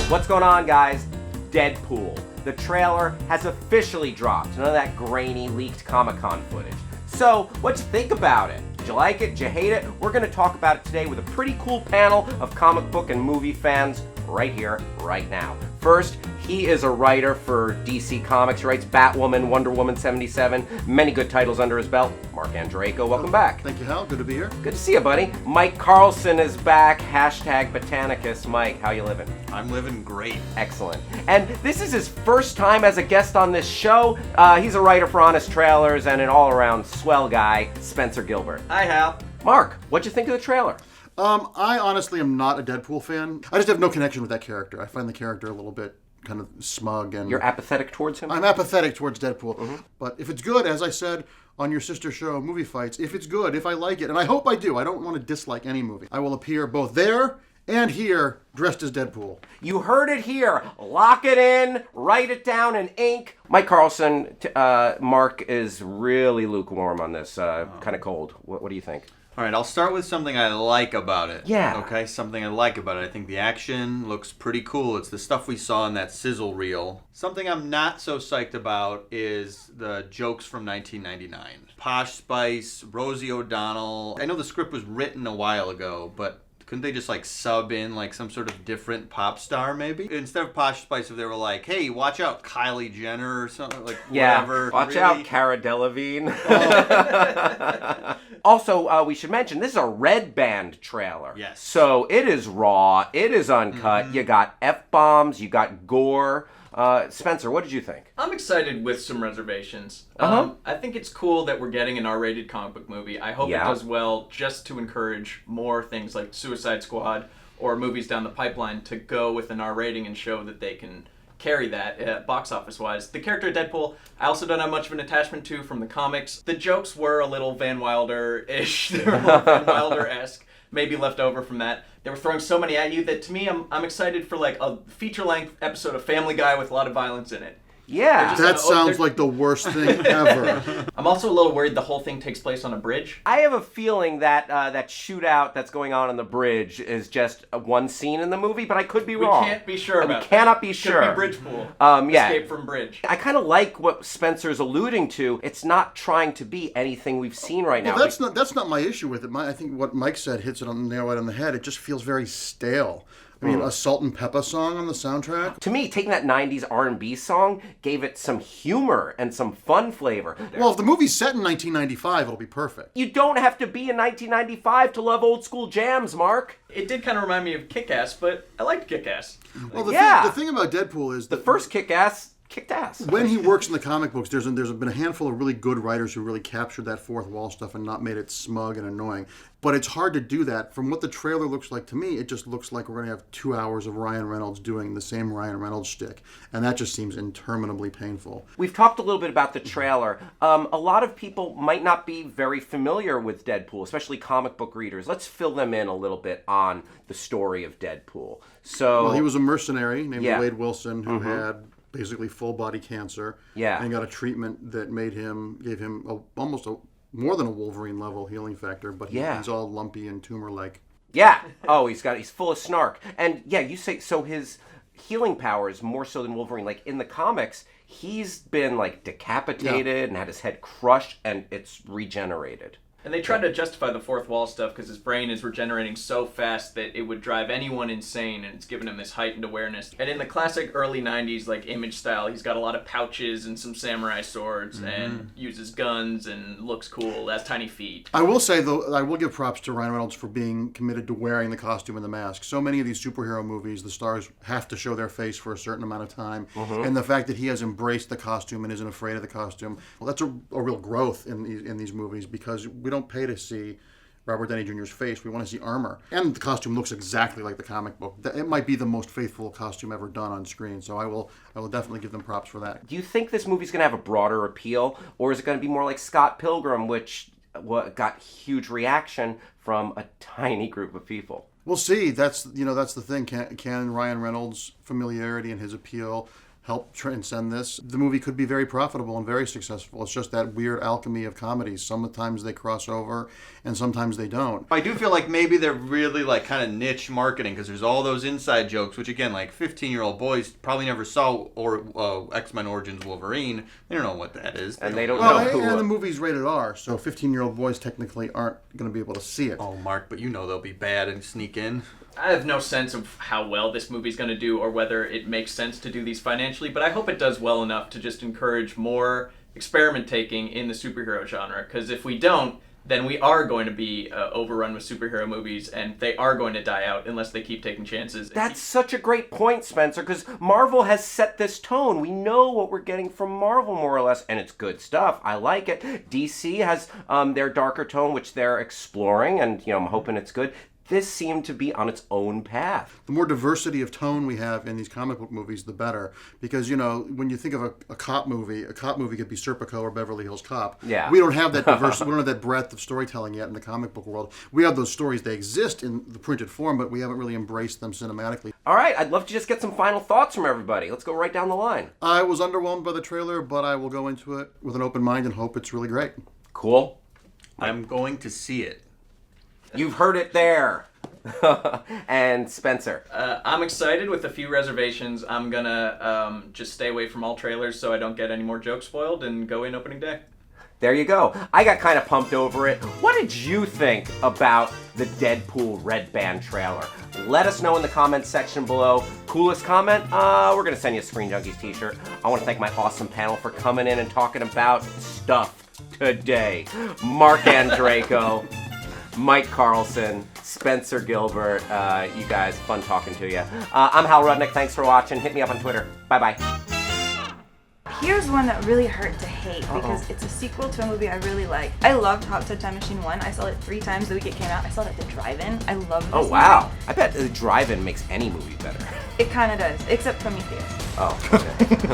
What's going on, guys? Deadpool. The trailer has officially dropped. None of that grainy, leaked Comic-Con footage. So, what'd you think about it? Did you like it? Did you hate it? We're going to talk about it today with a pretty cool panel of comic book and movie fans right here, right now. First, he is a writer for DC Comics. He writes Batwoman, Wonder Woman 77, many good titles under his belt. Mark Andreyko, welcome back. Thank you, Hal. Good to be here. Good to see you, buddy. Mike Carlson is back. Hashtag Botanicus. Mike, how you living? I'm living great. Excellent. And this is his first time as a guest on this show. He's a writer for Honest Trailers and an all-around swell guy, Spencer Gilbert. Hi, Hal. Mark, what'd you think of the trailer? I honestly am not a Deadpool fan. I just have no connection with that character. I find the character a little bit kind of smug and... You're apathetic towards him? I'm apathetic towards Deadpool. Mm-hmm. But if it's good, as I said on your sister show, Movie Fights, if it's good, if I like it, and I hope I do, I don't want to dislike any movie, I will appear both there and here dressed as Deadpool. You heard it here. Lock it in, write it down in ink. Mike Carlson, Mark is really lukewarm on this, kind of cold. What do you think? All right, I'll start with something I like about it. Yeah. Okay, something I like about it. I think the action looks pretty cool. It's the stuff we saw in that sizzle reel. Something I'm not so psyched about is the jokes from 1999. Posh Spice, Rosie O'Donnell. I know the script was written a while ago, but couldn't they just sub in some sort of different pop star maybe? Instead of Posh Spice, if they were like, hey, watch out Kylie Jenner or something, whatever. Watch out Cara Delevingne. Oh. Also, we should mention, this is a Red Band trailer. Yes. So it is raw, it is uncut, You got F-bombs, you got gore. Spencer, what did you think? I'm excited with some reservations. I think it's cool that we're getting an R-rated comic book movie. I hope it does well just to encourage more things like Suicide Squad or movies down the pipeline to go with an R rating and show that they can carry that box office-wise. The character of Deadpool, I also don't have much of an attachment to from the comics. The jokes were a little Van Wilder-ish. They were a little Van Wilder-esque. Maybe left over from that. They were throwing so many at you that to me, I'm excited for a feature-length episode of Family Guy with a lot of violence in it. Yeah. That sounds like the worst thing ever. I'm also a little worried the whole thing takes place on a bridge. I have a feeling that that shootout that's going on the bridge is just one scene in the movie, but I could be wrong. We can't be sure about We cannot be sure. Could be bridge pool. Yeah. Escape from bridge. I kind of like what Spencer's alluding to. It's not trying to be anything we've seen right now. Well, that's not my issue with it. I think what Mike said hits it on the nail right on the head. It just feels very stale. I mean, a Salt and Pepper song on the soundtrack? To me, taking that 90s R&B song gave it some humor and some fun flavor. Well, if the movie's set in 1995, it'll be perfect. You don't have to be in 1995 to love old school jams, Mark. It did kind of remind me of Kick-Ass, but I liked Kick-Ass. Well, the thing about Deadpool is... The first Kick-Ass kicked ass. When he works in the comic books, there's been a handful of really good writers who really captured that fourth wall stuff and not made it smug and annoying. But it's hard to do that. From what the trailer looks like to me, it just looks like we're going to have 2 hours of Ryan Reynolds doing the same Ryan Reynolds shtick. And that just seems interminably painful. We've talked a little bit about the trailer. A lot of people might not be very familiar with Deadpool, especially comic book readers. Let's fill them in a little bit on the story of Deadpool. Well, he was a mercenary named Wade Wilson who had basically full body cancer. Yeah. And got a treatment that gave him almost more than a Wolverine level healing factor, but he's all lumpy and tumor-like. Yeah. Oh, he's full of snark. And yeah, you say, so his healing power is more so than Wolverine. Like in the comics, he's been decapitated and had his head crushed and it's regenerated. And they tried to justify the fourth wall stuff because his brain is regenerating so fast that it would drive anyone insane, and it's given him this heightened awareness. And in the classic early 90s image style, he's got a lot of pouches and some samurai swords and uses guns and looks cool, has tiny feet. I will say, though, I will give props to Ryan Reynolds for being committed to wearing the costume and the mask. So many of these superhero movies, the stars have to show their face for a certain amount of time. And the fact that he has embraced the costume and isn't afraid of the costume, well, that's a real growth in these movies, because we don't pay to see Robert Downey Jr.'s face. We want to see armor. And the costume looks exactly like the comic book. It might be the most faithful costume ever done on screen, so I will definitely give them props for that. Do you think this movie's going to have a broader appeal, or is it going to be more like Scott Pilgrim, which got huge reaction from a tiny group of people? We'll see. That's the thing. Can Ryan Reynolds' familiarity and his appeal help transcend this, the movie could be very profitable and very successful. It's just that weird alchemy of comedies. Sometimes they cross over and sometimes they don't. I do feel like maybe they're really like kind of niche marketing because there's all those inside jokes, which again, like 15-year-old boys probably never saw X-Men Origins Wolverine. They don't know what that is. And they don't Well, know who. and the movie's rated R, so 15-year-old boys technically aren't going to be able to see it. Oh, Mark, but you know they'll be bad and sneak in. I have no sense of how well this movie's going to do or whether it makes sense to do these financially, but I hope it does well enough to just encourage more experiment-taking in the superhero genre, because if we don't, then we are going to be overrun with superhero movies, and they are going to die out unless they keep taking chances. That's such a great point, Spencer, because Marvel has set this tone. We know what we're getting from Marvel, more or less, and it's good stuff. I like it. DC has their darker tone, which they're exploring, and I'm hoping it's good. This seemed to be on its own path. The more diversity of tone we have in these comic book movies, the better. Because, when you think of a cop movie could be Serpico or Beverly Hills Cop. Yeah. We don't have that diversity. We don't have that breadth of storytelling yet in the comic book world. We have those stories. They exist in the printed form, but we haven't really embraced them cinematically. All right, I'd love to just get some final thoughts from everybody. Let's go right down the line. I was underwhelmed by the trailer, but I will go into it with an open mind and hope it's really great. Cool. I'm going to see it. You've heard it there. And Spencer. I'm excited with a few reservations. I'm gonna just stay away from all trailers so I don't get any more jokes spoiled and go in opening day. There you go. I got kind of pumped over it. What did you think about the Deadpool Red Band trailer? Let us know in the comments section below. Coolest comment? We're going to send you a Screen Junkies t-shirt. I want to thank my awesome panel for coming in and talking about stuff today. Mark Andraco, Mike Carlson, Spencer Gilbert. You guys, fun talking to you. I'm Hal Rudnick. Thanks for watching. Hit me up on Twitter. Bye-bye. Here's one that really hurt to hate because it's a sequel to a movie I really like. I loved Hot Tub Time Machine 1. I saw it 3 times the week it came out. I saw it at the drive-in. I love this Oh, wow. movie. I bet the drive-in makes any movie better. It kind of does, except Prometheus. Oh, okay.